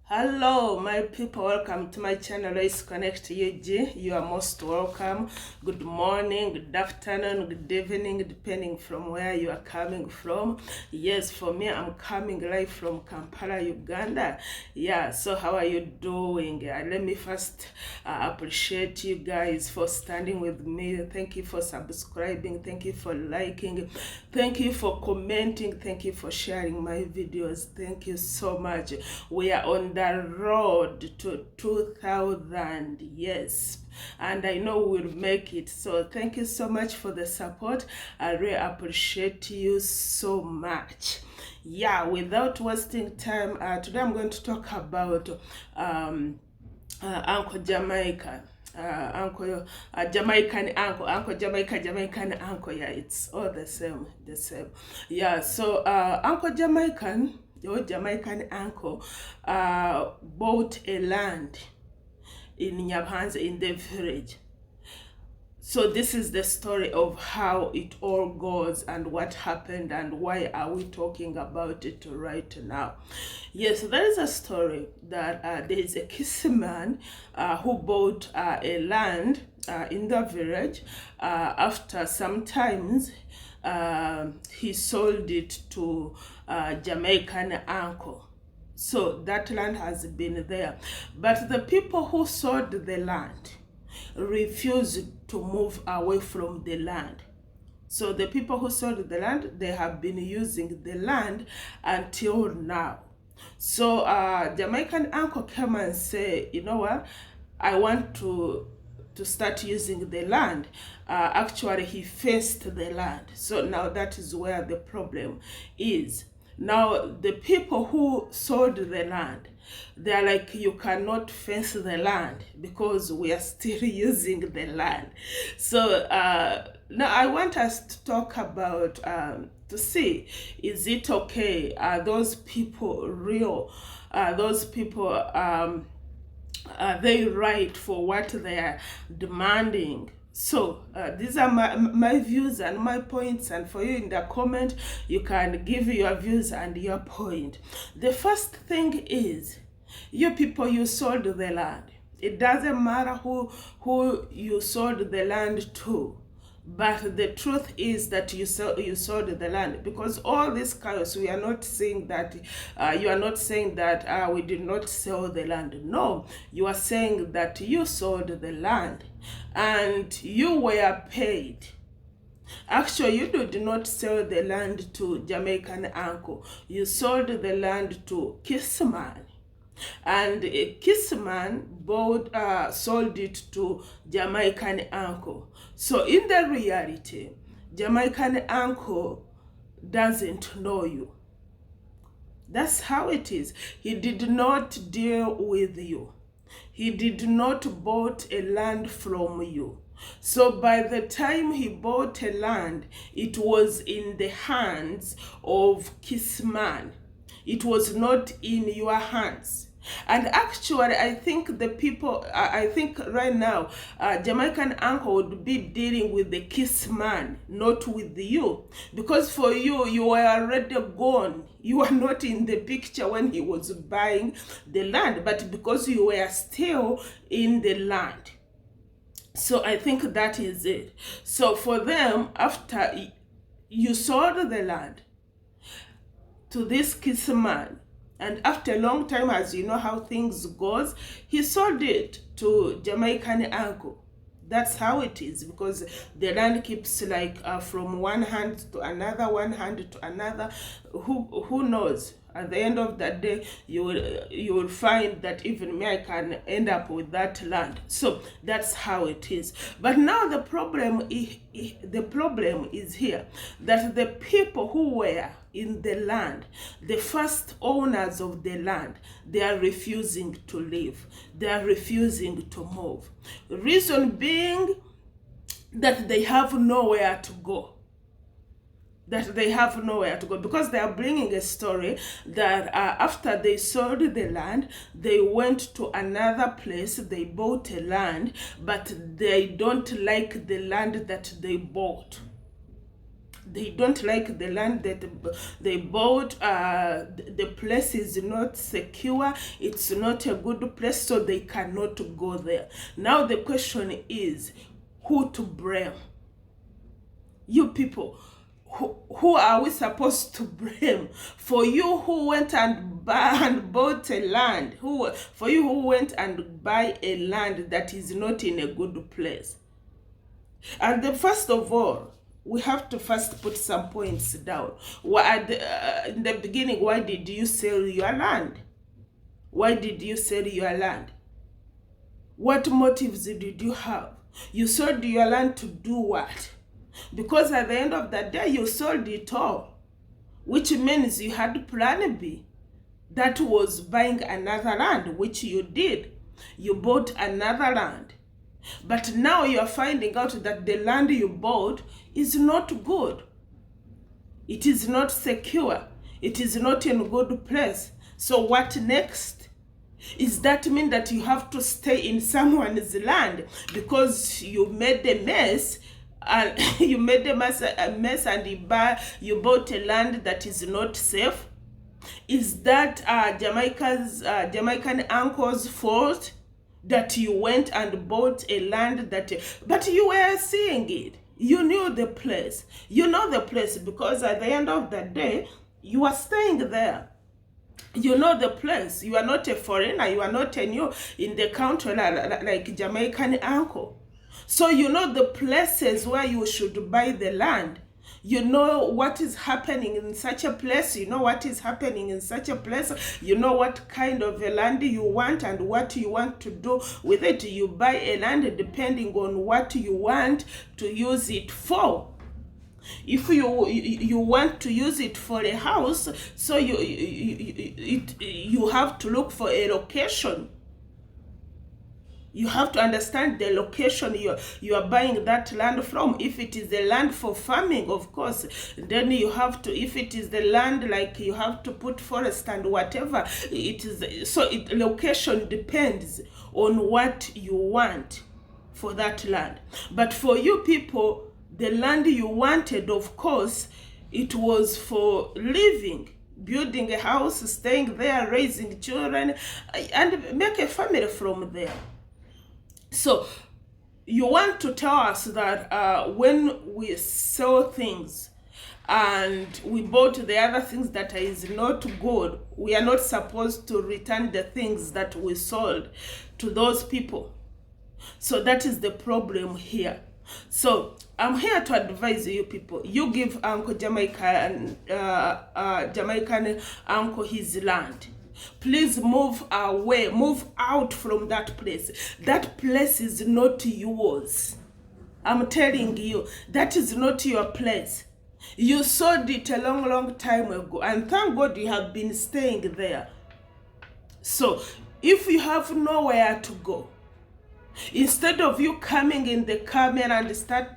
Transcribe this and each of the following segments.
Hello my people, welcome to my channel. Let's connect UG. You are most welcome. Good morning, good afternoon, good evening, depending from where you are coming from. Yes, for me, I'm coming live from Kampala, Uganda. Yeah, so how are you doing? Let me first appreciate you guys for standing with me. Thank you for subscribing, thank you for liking, thank you for commenting, thank you for sharing my videos. Thank you so much. We are on the road to 2000, yes, and I know we'll make it. So thank you so much for the support. I really appreciate you so much. Yeah, without wasting time, today I'm going to talk about Uncle Jamaica. Jamaican uncle, Jamaican uncle. Yeah, it's all the same. Yeah, so Uncle Jamaican, your Jamaican uncle, bought a land in Nyabanza in the village. So this is the story of how it all goes and what happened and why are we talking about it right now. Yes, there is a story that there is a Kisi man who bought a land in the village. After some times, he sold it to Jamaican uncle. So that land has been there. But the people who sold the land refused to move away from the land. So the people who sold the land, they have been using the land until now. So Jamaican uncle came and say, you know what, I want to start using the land. Actually, he fenced the land. So now that is where the problem is. Now, the people who sold the land, they're like, you cannot fence the land because we are still using the land. So now I want us to talk about, to see, is it okay? Are those people real? Are those people, are they right for what they are demanding? So these are my views and my points, and for you in the comment you can give your views and your point. The first thing is, you people, you sold the land. It doesn't matter who you sold the land to, but the truth is that you sold the land. Because all this chaos, we are not saying that you are not saying that we did not sell the land. No, you are saying that you sold the land and you were paid. Actually, you did not sell the land to Jamaican uncle. You sold the land to Kissman. And Kissman sold it to Jamaican uncle. So in the reality, Jamaican uncle doesn't know you. That's how it is. He did not deal with you. He did not bought a land from you. So by the time he bought a land, it was in the hands of Kissman. It was not in your hands. And actually, I think the people, I think right now, Jamaican uncle would be dealing with the kiss man, not with you. Because for you, you were already gone. You were not in the picture when he was buying the land, but because you were still in the land. So I think that is it. So for them, after you sold the land to this kiss man, and after a long time, as you know how things goes, he sold it to Jamaican uncle. That's how it is, because the land keeps like from one hand to another, one hand to another. Who knows? At the end of that day, you will find that even me, I can end up with that land. So that's how it is. But now the problem is here, that the people who were in the land, the first owners of the land, they are refusing to leave. They are refusing to move. Reason being that they have nowhere to go. Because they are bringing a story that after they sold the land, they went to another place, they bought a land, but they don't like the land that they bought. They don't like the land that they bought. The place is not secure. It's not a good place, so they cannot go there. Now the question is, who to blame? You people, who are we supposed to blame? For you who went and bought a land, for you who went and buy a land that is not in a good place. And first of all, we have to first put some points down. In the beginning, why did you sell your land? Why did you sell your land? What motives did you have? You sold your land to do what? Because at the end of the day, you sold it all, which means you had plan B. That was buying another land, which you did. You bought another land. But now you're finding out that the land you bought is not good. It is not secure. It is not in a good place. So what next? Is that mean that you have to stay in someone's land because you made a mess? And you made a mess and you bought a land that is not safe? Is that Jamaican uncle's fault that you went and bought a land but you were seeing it? You knew the place. You know the place because at the end of the day, you are staying there. You know the place. You are not a foreigner. You are not a new in the country like Jamaican uncle. So you know the places where you should buy the land. You know what is happening in such a place. You know what is happening in such a place. You know what kind of a land you want and what you want to do with it. You buy a land depending on what you want to use it for. If you want to use it for a house, so you have to look for a location. You have to understand the location you are buying that land from. If it is the land for farming, of course, then you have to, if it is the land like you have to put forest and whatever, it is, so location depends on what you want for that land. But for you people, the land you wanted, of course, it was for living, building a house, staying there, raising children, and make a family from there. So you want to tell us that when we sell things and we bought the other things that is not good, we are not supposed to return the things that we sold to those people. So that is the problem here. So I'm here to advise you people. You give Uncle Jamaican Uncle his land. Please move away, move out from that place. That place is not yours. I'm telling you, that is not your place. You sold it a long time ago, and thank God you have been staying there. So if you have nowhere to go, instead of you coming in the camera and start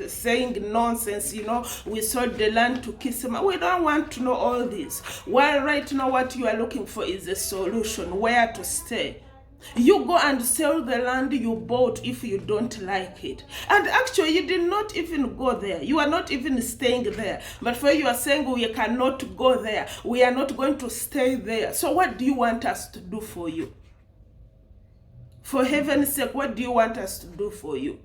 saying nonsense, you know, we sold the land to kiss him. We don't want to know all this. Well, right now what you are looking for is a solution, where to stay. You go and sell the land you bought if you don't like it. And actually, you did not even go there. You are not even staying there. But for you are saying we cannot go there. We are not going to stay there. So what do you want us to do for you? For heaven's sake, what do you want us to do for you?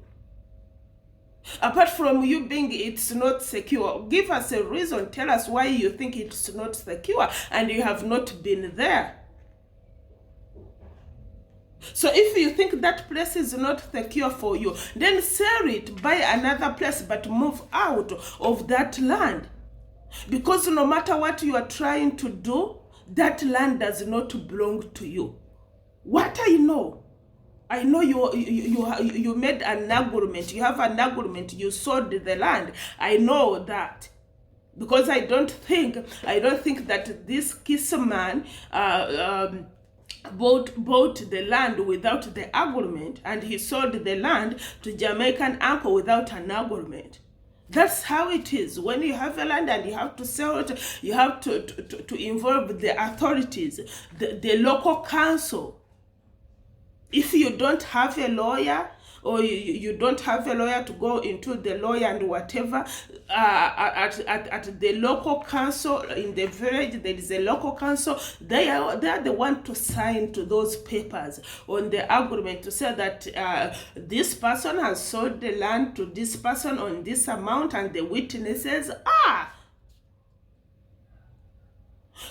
Apart from you being it's not secure, give us a reason. Tell us why you think it's not secure and you have not been there. So if you think that place is not secure for you, then sell it, buy another place, but move out of that land. Because no matter what you are trying to do, that land does not belong to you. What I know you made an agreement. You have an agreement. You sold the land. I know that, because I don't think that this Kisserman bought the land without the agreement, and he sold the land to Jamaican Uncle without an agreement. That's how it is. When you have a land and you have to sell it, you have to involve the authorities, the local council. If you don't have a lawyer, or you don't have a lawyer to go into the lawyer and whatever, at the local council in the village, there is a local council. They are the one to sign to those papers on the agreement to say that this person has sold the land to this person on this amount, and the witnesses are.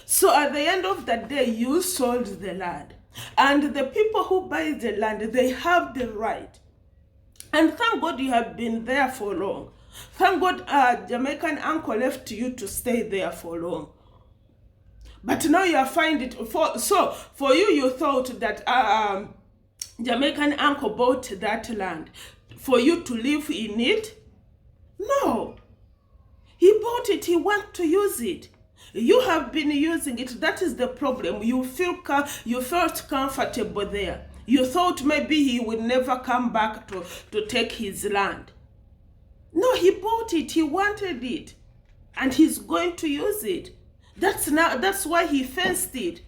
So at the end of the day, you sold the land. And the people who buy the land, they have the right. And thank God you have been there for long. Thank God Jamaican Uncle left you to stay there for long. But now you are finding it. For you, you thought that Jamaican Uncle bought that land for you to live in it. No. He bought it. He wants to use it. You have been using it. That is the problem. You felt comfortable there. You thought maybe he would never come back to take his land. No, he bought it. He wanted it. And he's going to use it. That's why he fenced it.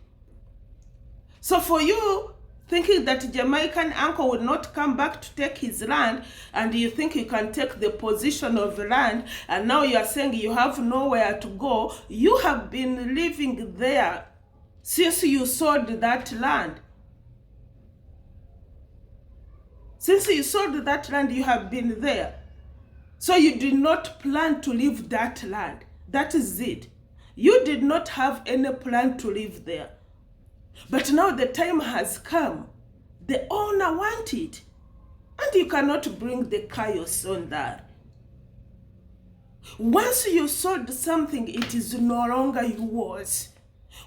So for you, thinking that Jamaican Uncle will not come back to take his land, and you think you can take the position of the land, and now you are saying you have nowhere to go. You have been living there since you sold that land. Since you sold that land, you have been there. So you did not plan to leave that land. That is it. You did not have any plan to live there. But now the time has come. The owner wants it. And you cannot bring the chaos on that. Once you sold something, it is no longer yours.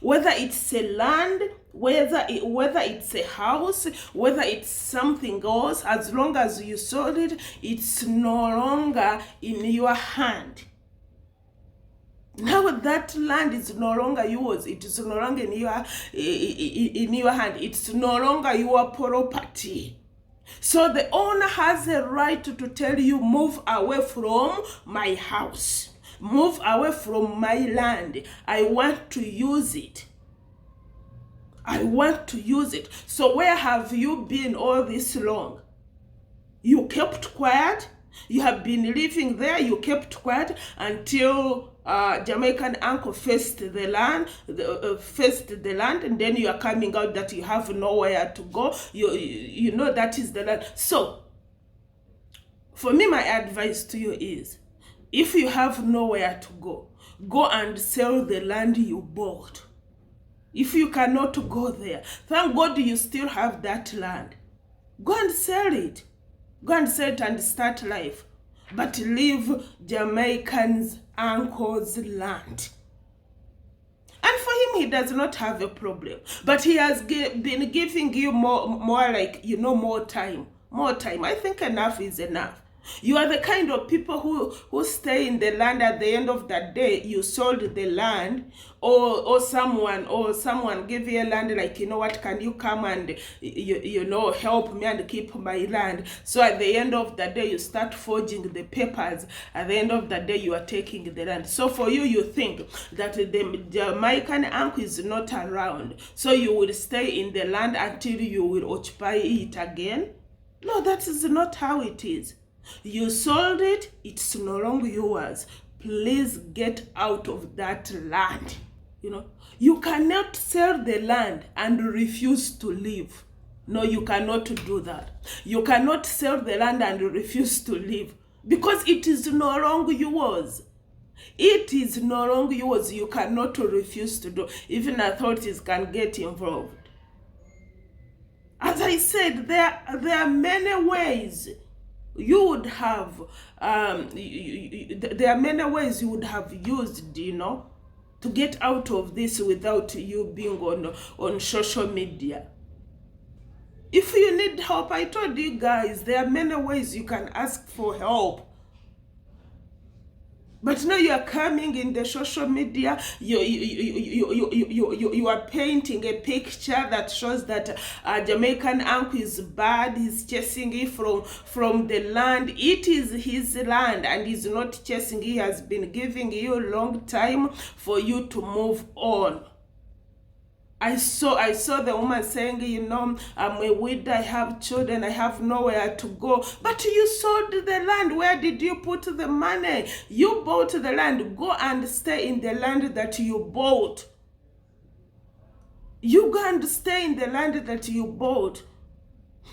Whether it's a land, whether it's a house, whether it's something else, as long as you sold it, it's no longer in your hand. Now that land is no longer yours. It is no longer in your hand. It's no longer your property. So the owner has a right to tell you, move away from my house. Move away from my land. I want to use it. I want to use it. So where have you been all this long? You kept quiet. You have been living there. You kept quiet until Jamaican Uncle faced the land, and then you are coming out that you have nowhere to go. You know that is the land. So, for me, my advice to you is, if you have nowhere to go and sell the land you bought. If you cannot go there, thank God you still have that land. Go and sell it. Go and sell it and start life. But leave Jamaican's uncle's land. And for him, he does not have a problem. But he has been giving you more like, more time. More time. I think enough is enough. You are the kind of people who stay in the land. At the end of that day, you sold the land, or someone gave you a land, like, you know what, can you come and help me and keep my land? So at the end of the day, you start forging the papers. At the end of the day, you are taking the land. So for you, you think that the Jamaican uncle is not around, so you will stay in the land until you will occupy it again. No, that is not how it is. You sold it, it's no longer yours. Please get out of that land. You cannot sell the land and refuse to leave. No, you cannot do that. You cannot sell the land and refuse to leave, because it is no longer yours. It is no longer yours. You cannot refuse to do. Even authorities can get involved. As I said, there are many ways you would have, there are many ways you would have used, to get out of this without you being on social media. If you need help, I told you guys, there are many ways you can ask for help. But now you are coming in the social media, you are painting a picture that shows that Jamaican uncle is bad, he's chasing you from the land. It is his land and he's not chasing. He has been giving you a long time for you to move on. I saw the woman saying, I'm a widow, I have children, I have nowhere to go. But you sold the land. Where did you put the money? You bought the land. Go and stay in the land that you bought. You go and stay in the land that you bought.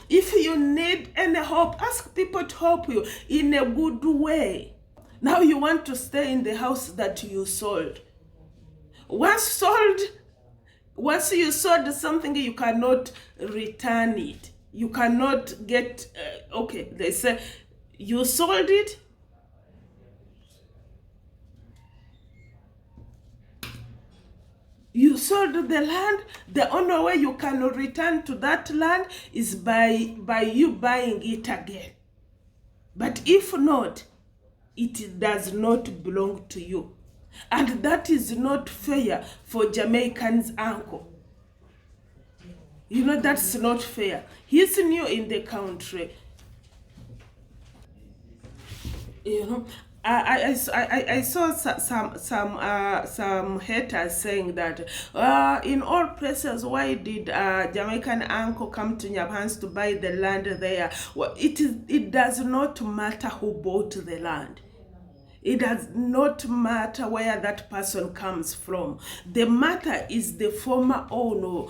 If you need any help, ask people to help you in a good way. Now you want to stay in the house that you sold. Once you sold something, you cannot return it. You cannot get, okay, they say, you sold it. You sold the land. The only way you can return to that land is by you buying it again. But if not, it does not belong to you. And that is not fair for Jamaican's uncle. That's not fair. He's new in the country. I saw some haters saying that in all places, why did Jamaican uncle come to Nyabans to buy the land there? Well, it does not matter who bought the land. It does not matter where that person comes from. The matter is the former owner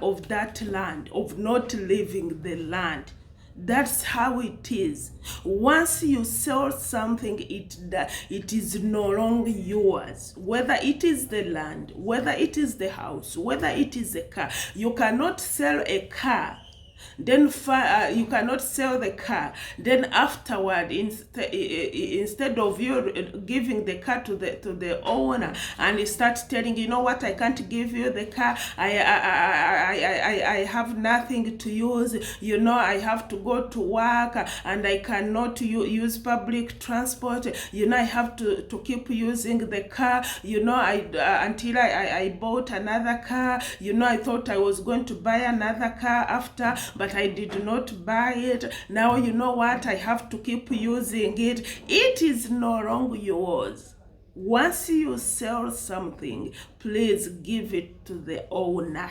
of that land, of not leaving the land. That's how it is. Once you sell something, it is no longer yours. Whether it is the land, whether it is the house, whether it is a car. You cannot sell a car. Then you cannot sell the car. Then afterward, instead of you giving the car to the owner, and you start telling, you know what, I can't give you the car. I have nothing to use. I have to go to work, and I cannot use public transport. I have to keep using the car. Until I bought another car. I thought I was going to buy another car after, but I did not buy it. Now you know what, I have to keep using it. It is no longer yours. Once you sell something, please give it to the owner.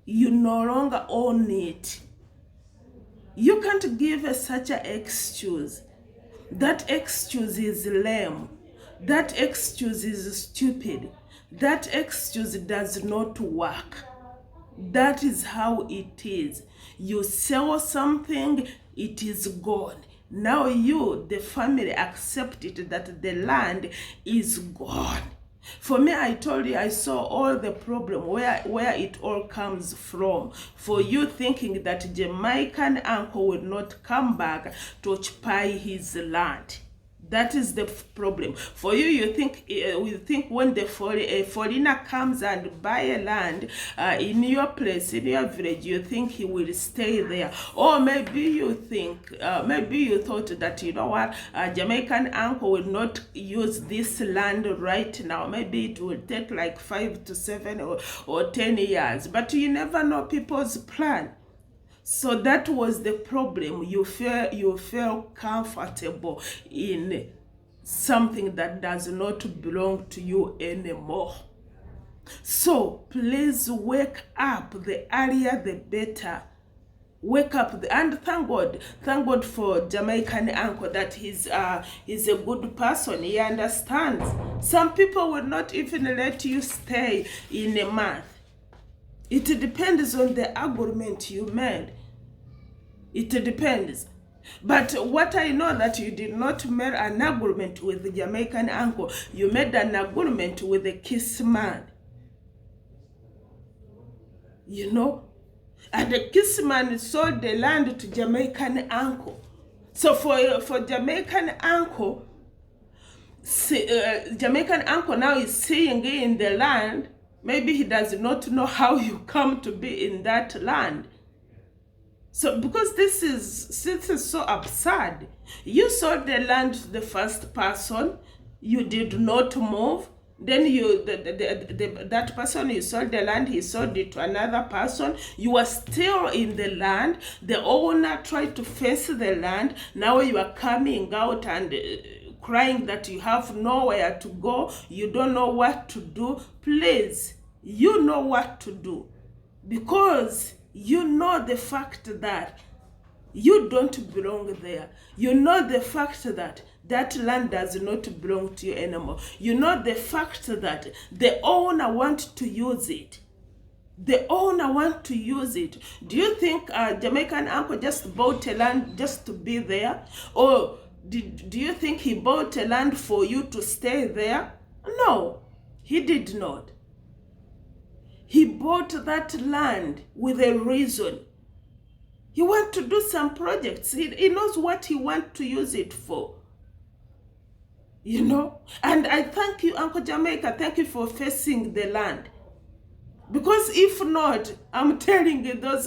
You no longer own it. You can't give such an excuse. That excuse is lame. That excuse is stupid. That excuse does not work. That is how it is. You sell something, it is gone. Now you, the family, accept it that the land is gone. For me, I told you, I saw all the problem where it all comes from. For you thinking that Jamaican uncle will not come back to occupy his land. That is the problem. For you, you think when the foreigner comes and buy a land in your place, in your village, you think he will stay there. Or maybe you thought that, you know what, Jamaican uncle will not use this land right now. Maybe it will take like 5 to 7 or 10 years. But you never know people's plan. So that was the problem. You feel comfortable in something that does not belong to you anymore. So please wake up. The earlier the better. Wake up and thank God for Jamaican uncle that he's a good person. He understands. Some people will not even let you stay in a month. It depends on the agreement you made. It depends. But what I know that you did not make an agreement with the Jamaican uncle. You made an agreement with the kiss man. And the kiss man sold the land to Jamaican uncle. So for Jamaican uncle, Jamaican uncle now is seeing in the land. Maybe he does not know how you come to be in that land. So because this is so absurd. You sold the land to the first person. You did not move. Then that person you sold the land, he sold it to another person. You are still in the land. The owner tried to face the land. Now you are coming out and crying that you have nowhere to go. You don't know what to do. Please, you know what to do, because you know the fact that you don't belong there. You know the fact that that land does not belong to you anymore. You know the fact that the owner wants to use it. The owner wants to use it. Do you think Jamaican Uncle just bought a land just to be there? Or do you think he bought a land for you to stay there? No, he did not. He bought that land with a reason. He wants to do some projects. He knows what he wants to use it for. You know? And I thank you, Uncle Jamaica. Thank you for facing the land. Because if not, I'm telling you, let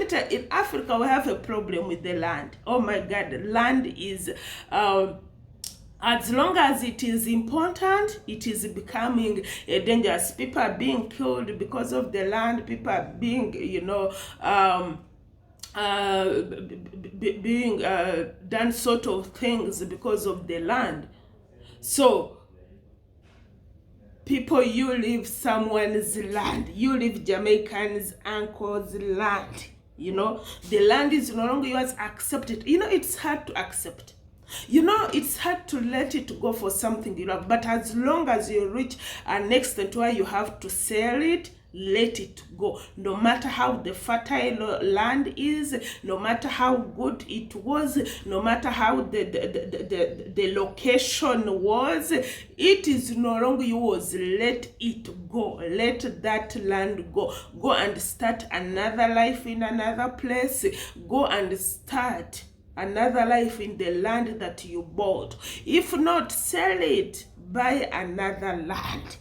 me tell you, in Africa, we have a problem with the land. Oh my God, land is, as long as it is important, it is becoming dangerous. People are being killed because of the land. People are being, being done sort of things because of the land. So, people, you live someone's land. You live Jamaican's uncle's land. You know, the land is no longer yours. Accept it. You know, it's hard to accept. You know, it's hard to let it go for something you love. But as long as you reach an extent where you have to sell it, let it go. No matter how the fertile land is, no matter how good it was, no matter how the location was, it is no longer yours. Let it go. Let that land go. Go and start another life in another place. Go and start another life in the land that you bought. If not, sell it. Buy another land.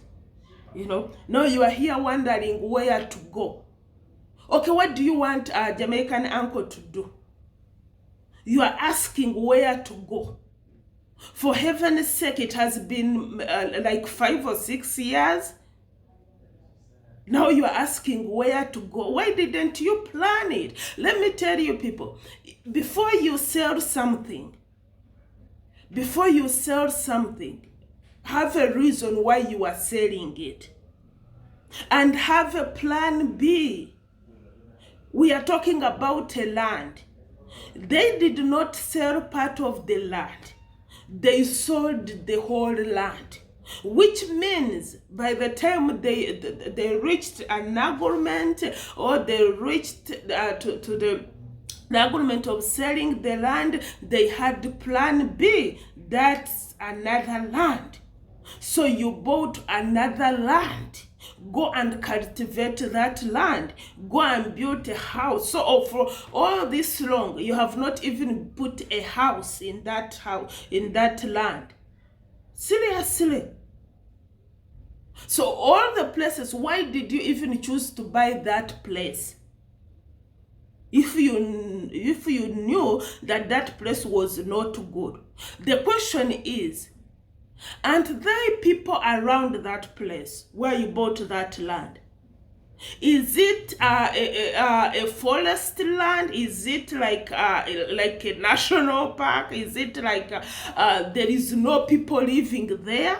You know, now you are here wondering where to go. Okay, what do you want Jamaican Uncle to do? You are asking where to go. For heaven's sake, it has been like 5 or 6 years. Now you are asking where to go. Why didn't you plan it? Let me tell you, people, before you sell something, have a reason why you are selling it. And have a plan B. We are talking about a land. They did not sell part of the land. They sold the whole land. Which means by the time they reached an agreement, or they reached to the agreement of selling the land, they had plan B. That's another land. So you bought another land. Go and cultivate that land. Go and build a house. So for all this long, you have not even put a house in that land. Seriously. So all the places, why did you even choose to buy that place? If you knew that place was not good. The question is, aren't there people around that place where you bought that land? Is it a forest land? Is it like a national park? Is it like there is no people living there?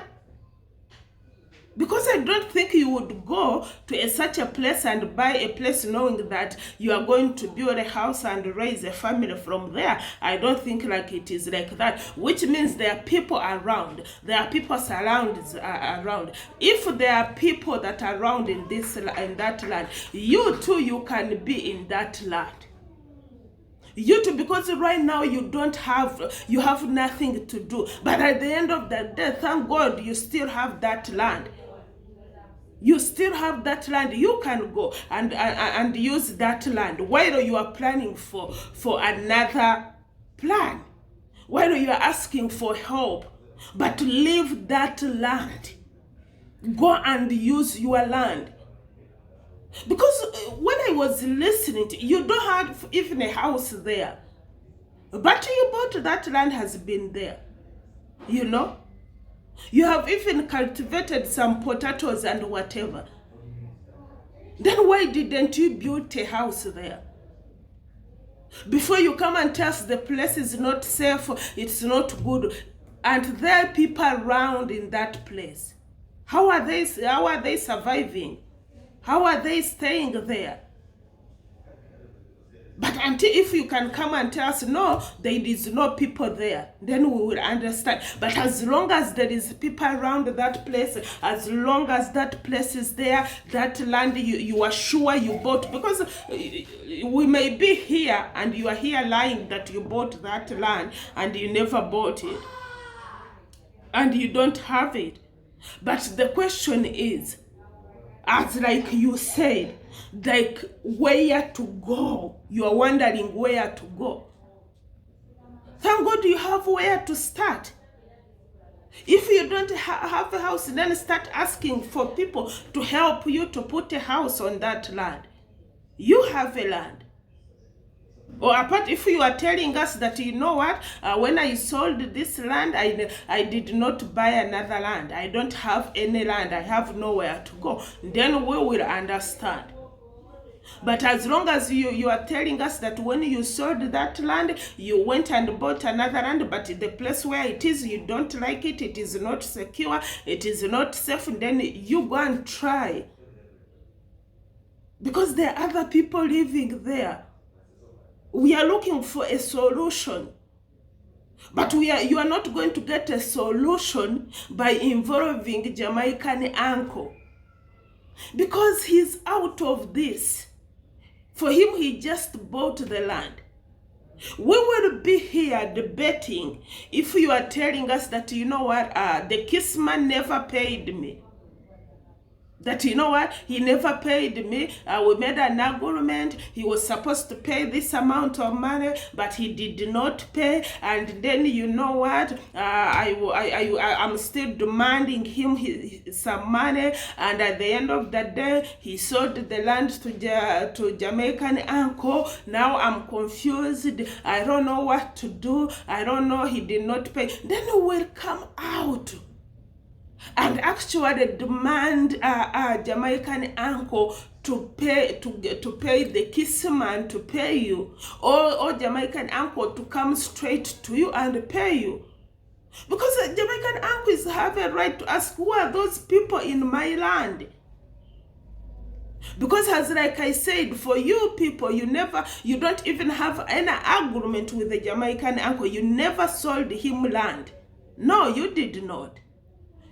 Because I don't think you would go to such a place and buy a place knowing that you are going to build a house and raise a family from there. I don't think like it is like that, which means there are people around. There are people around. If there are people that are around in that land, you too, you can be in that land. You too, because right now you have nothing to do. But at the end of the day, thank God you still have that land. You still have that land. You can go and use that land while you are planning for another plan, while you are asking for help. But leave that land. Go and use your land. Because when I was listening to you, don't have even a house there. But you bought that land, has been there. You know? You have even cultivated some potatoes and whatever. Then why didn't you build a house there? Before you come and tell us the place is not safe, it's not good. And there are people around in that place. How are they surviving? How are they staying there? But until if you can come and tell us, no, there is no people there, then we will understand. But as long as there is people around that place, as long as that place is there, that land you are sure you bought, because we may be here and you are here lying that you bought that land and you never bought it and you don't have it. But the question is, as like you said, like where to go. You are wondering where to go. Thank God you have where to start. If you don't have a house, then start asking for people to help you to put a house on that land. You have a land. Or apart, if you are telling us that, you know what, when I sold this land, I did not buy another land. I don't have any land. I have nowhere to go. Then we will understand. But as long as you are telling us that when you sold that land, you went and bought another land, but the place where it is, you don't like it, it is not secure, it is not safe, then you go and try. Because there are other people living there. We are looking for a solution. But you are not going to get a solution by involving Jamaican Uncle. Because he's out of this. For him, he just bought the land. We will be here debating if you are telling us that, you know what, the kissman never paid me. That, you know what, he never paid me. We made an agreement. He was supposed to pay this amount of money, but he did not pay. And then, you know what, I'm still demanding him some money. And at the end of the day, he sold the land to Jamaican Uncle. Now I'm confused. I don't know what to do. I don't know. He did not pay. Then we will come out and actually demand Jamaican Uncle to pay the kissman to pay you, or Jamaican Uncle to come straight to you and pay you. Because Jamaican Uncles have a right to ask, who are those people in my land? Because as like I said, for you people, you don't even have any agreement with the Jamaican Uncle. You never sold him land. No, you did not.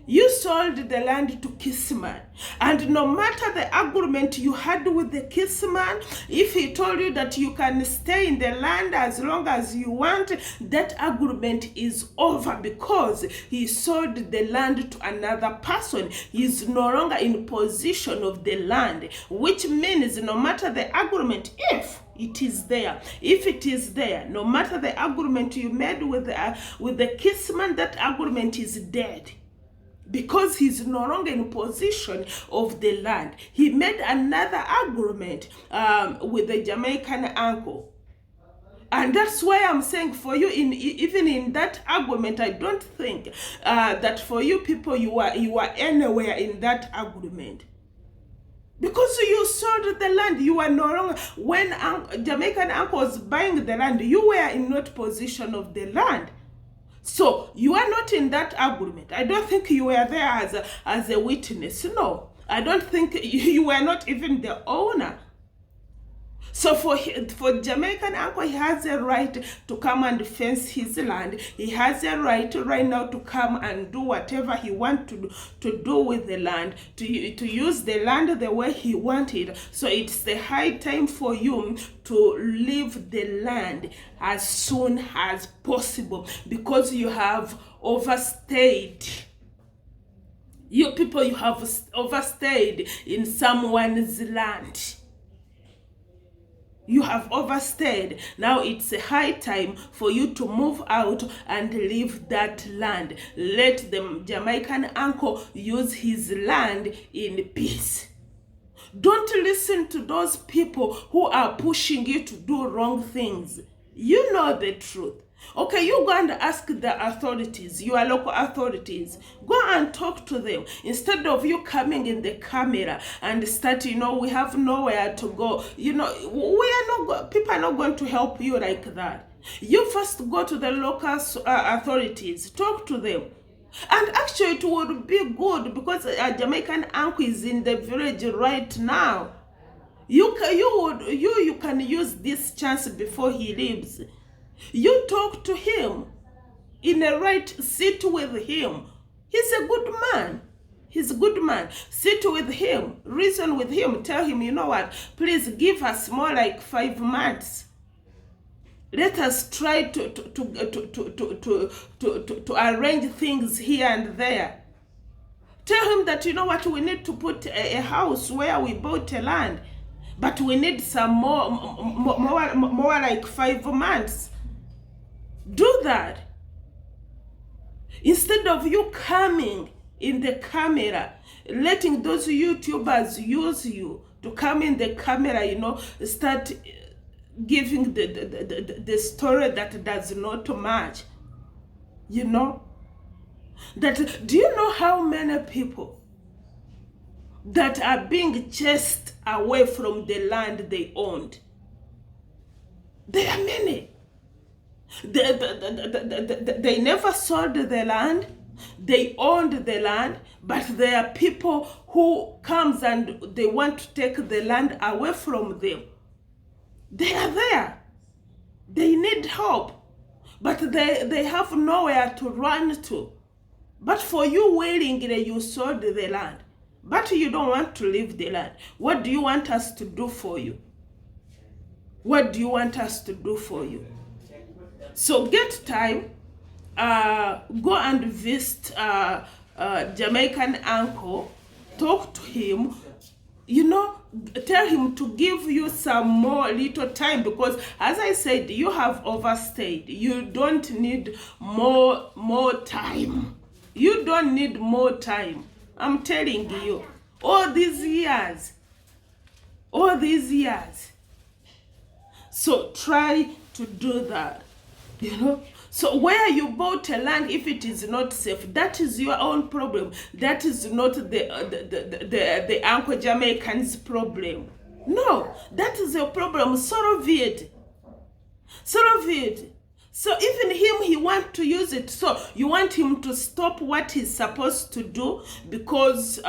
You sold the land to Kissman, and no matter the agreement you had with the Kissman, if he told you that you can stay in the land as long as you want, that agreement is over because he sold the land to another person. He is no longer in possession of the land, which means no matter the agreement, if it is there, no matter the agreement you made with the Kissman, that agreement is dead. Because he's no longer in possession of the land. He made another agreement with the Jamaican Uncle. And that's why I'm saying for you, even in that agreement, I don't think that for you people, you are anywhere in that agreement. Because you sold the land, you are no longer, when Jamaican Uncle was buying the land, you were in not possession of the land. So you are not in that agreement. I don't think you were there as a witness. No, I don't think you were not even the owner. So for Jamaican Uncle, he has a right to come and fence his land. He has a right right now to come and do whatever he wants to do with the land, to use the land the way he wanted. So it's the high time for you to leave the land as soon as possible, because you have overstayed. You people, you have overstayed in someone's land. You have overstayed. Now it's a high time for you to move out and leave that land. Let the Jamaican Uncle use his land in peace. Don't listen to those people who are pushing you to do wrong things. You know the truth. Okay, you go and ask the authorities, your local authorities. Go and talk to them. Instead of you coming in the camera and start, we have nowhere to go. People are not going to help you like that. You first go to the local authorities. Talk to them. And actually it would be good because a Jamaican uncle is in the village right now. You can use this chance before he leaves. You talk to him in a right, sit with him. He's a good man. He's a good man. Sit with him, reason with him, tell him, you know what, please give us more like 5 months. Let us try to arrange things here and there. Tell him that, you know what, we need to put a house where we bought a land, but we need some more like 5 months. Do that. Instead of you coming in the camera, letting those YouTubers use you to come in the camera, you know, start giving the story that does not match, you know. That, do you know how many people that are being chased away from the land they owned? There are many. They never sold the land, they owned the land, but there are people who comes and they want to take the land away from them. They are there. They need help, but they have nowhere to run to. But for you willingly, you sold the land, but you don't want to leave the land. What do you want us to do for you? What do you want us to do for you? So get time, go and visit Jamaican uncle, talk to him, you know, tell him to give you some more little time, because as I said, you have overstayed. You don't need more time. You don't need more time. I'm telling you, all these years. So try to do that, you know. So where you bought a land, if it is not safe, that is your own problem. That is not the Uncle Jamaican's problem. No, that is your problem. Solve it. So even him, he want to use it. So you want him to stop what he's supposed to do because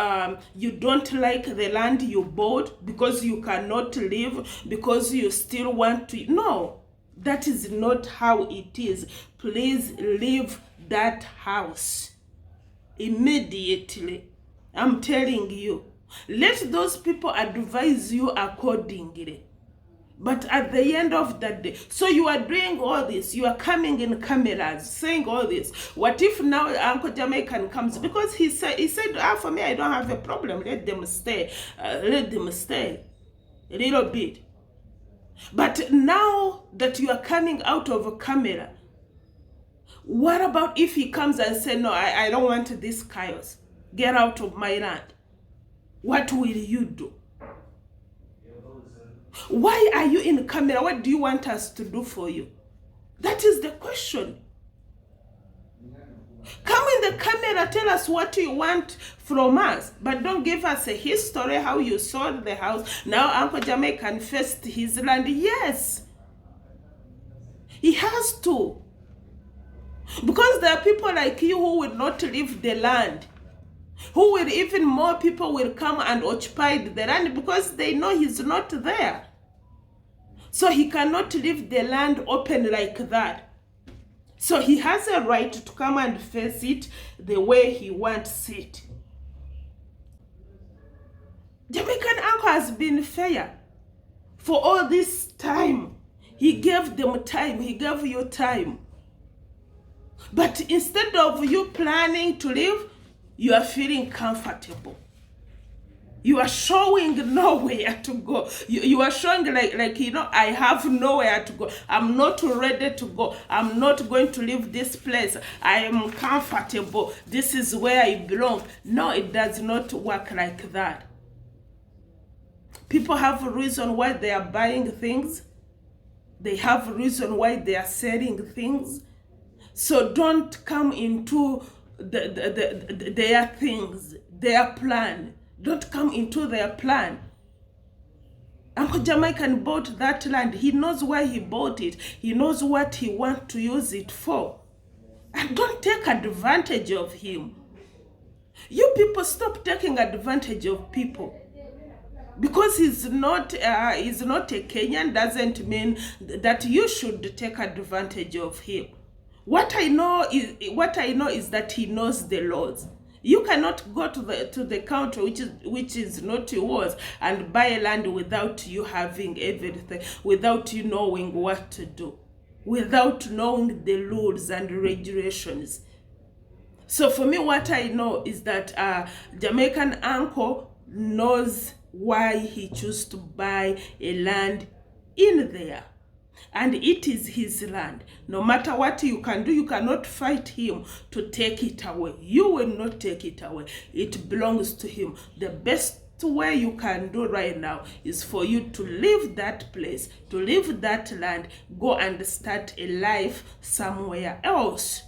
you don't like the land you bought, because you cannot live, because you still want to. No, that is not how it is. Please leave that house immediately. I'm telling you. Let those people advise you accordingly. But at the end of that day, so you are doing all this, you are coming in cameras, saying all this. What if now Uncle Jamaican comes? Because he said, for me, I don't have a problem. Let them stay a little bit. But now that you are coming out of a camera, what about if he comes and says, no, I don't want this chaos. Get out of my land. What will you do? Why are you in camera? What do you want us to do for you? That is the question. Come in the camera, tell us what you want from us, but don't give us a history how you sold the house. Now Uncle Jamaican faced his land. Yes, he has to. Because there are people like you who will not leave the land. Who will, even more people will come and occupy the land because they know he's not there. So he cannot leave the land open like that. So he has a right to come and face it the way he wants it. Jamaican uncle has been fair for all this time. He gave them time. He gave you time. But instead of you planning to leave, you are feeling comfortable. You are showing nowhere to go. You are showing like, you know, I have nowhere to go. I'm not ready to go. I'm not going to leave this place. I am comfortable. This is where I belong. No, it does not work like that. People have a reason why they are buying things. They have a reason why they are selling things. So don't come into their things, their plan. Don't come into their plan. Uncle Jamaican bought that land. He knows why he bought it. He knows what he wants to use it for. And don't take advantage of him. You people stop taking advantage of people. Because he's not a Kenyan doesn't mean that you should take advantage of him. What I know is that he knows the laws. You cannot go to the country which is not yours and buy land without you having everything, without you knowing what to do, without knowing the rules and regulations. So for me, what I know is that Jamaican Uncle knows why he chose to buy a land in there. And it is his land. No matter what you can do, you cannot fight him to take it away. You will not take it away. It belongs to him. The best way you can do right now is for you to leave that place, to leave that land, go and start a life somewhere else.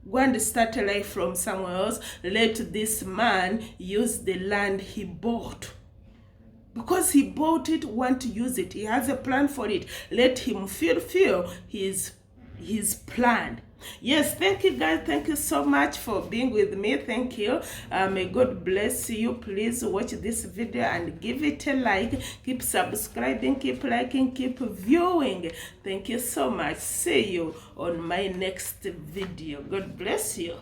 Go and start a life from somewhere else. Let this man use the land he bought. Because he bought it, want to use it. He has a plan for it. Let him fulfill his plan. Yes, thank you guys. Thank you so much for being with me. Thank you. May God bless you. Please watch this video and give it a like. Keep subscribing, keep liking, keep viewing. Thank you so much. See you on my next video. God bless you.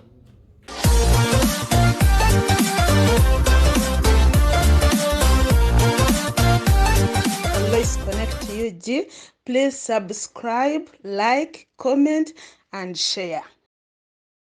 Let's connect to you, G. Please subscribe, like, comment, and share.